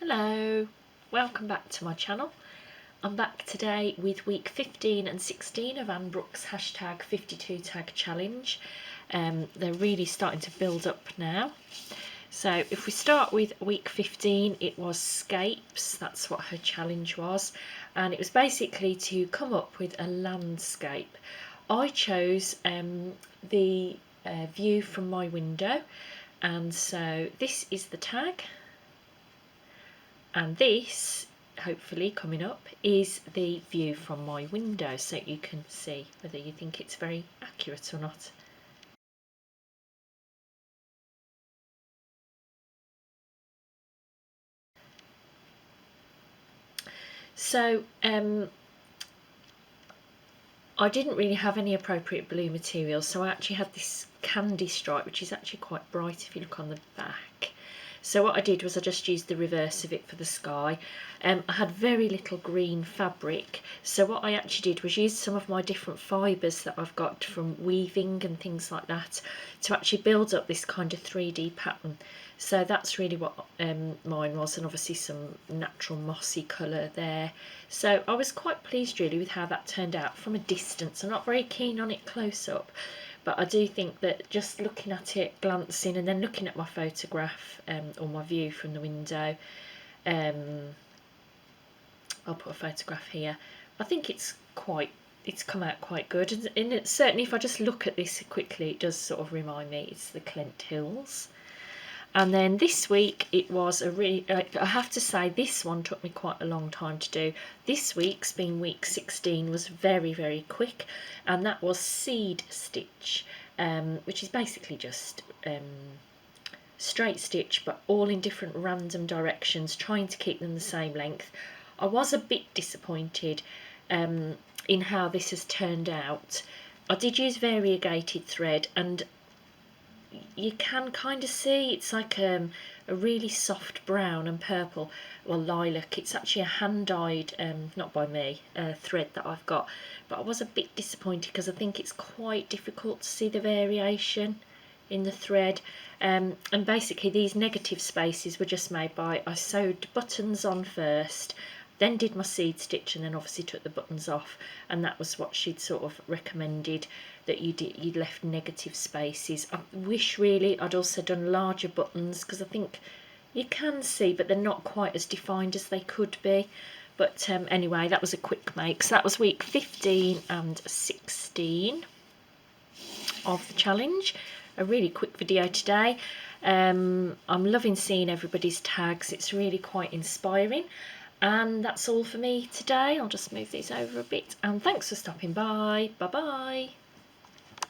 Hello, welcome back to my channel. I'm back today with week 15 and 16 of Anne Brooks' hashtag 52 tag challenge. They're really starting to build up now. So if we start with week 15, it was scapes. That's what her challenge was, and it was basically to come up with a landscape. I chose the view from my window, and so this is the tag. And this, hopefully coming up, is the view from my window, so you can see whether you think it's very accurate or not. So I didn't really have any appropriate blue material, so I actually had this candy stripe, which is actually quite bright if you look on the back. So what I did was I just used the reverse of it for the sky. I had very little green fabric, so what I actually did was use some of my different fibres that I've got from weaving and things like that to actually build up this kind of 3D pattern. So that's really what mine was, and obviously some natural mossy colour there. So I was quite pleased really with how that turned out from a distance. I'm not very keen on it close up, but I do think that just looking at it, glancing, and then looking at my photograph or my view from the window, I'll put a photograph here. I think it's come out quite good, and certainly if I just look at this quickly, it does sort of remind me it's the Clent Hills. And then this week it was I have to say this one took me quite a long time to do. This week's, being week 16, was very, very quick, and that was seed stitch, which is basically just straight stitch, but all in different random directions, trying to keep them the same length. I was a bit disappointed in how this has turned out. I did use variegated thread, and you can kind of see it's like a really soft brown and purple, well, lilac. It's actually a hand-dyed, not by me, thread that I've got, but I was a bit disappointed because I think it's quite difficult to see the variation in the thread. And basically these negative spaces were just made by, I sewed buttons on first, then did my seed stitch, and then obviously took the buttons off, and that was what she'd sort of recommended, that you'd left negative spaces. I wish really I'd also done larger buttons, because I think you can see, but they're not quite as defined as they could be. But anyway, that was a quick make. So that was week 15 and 16 of the challenge. A really quick video today. I'm loving seeing everybody's tags. It's really quite inspiring. And that's all for me today. I'll just move these over a bit, and thanks for stopping by. Bye bye.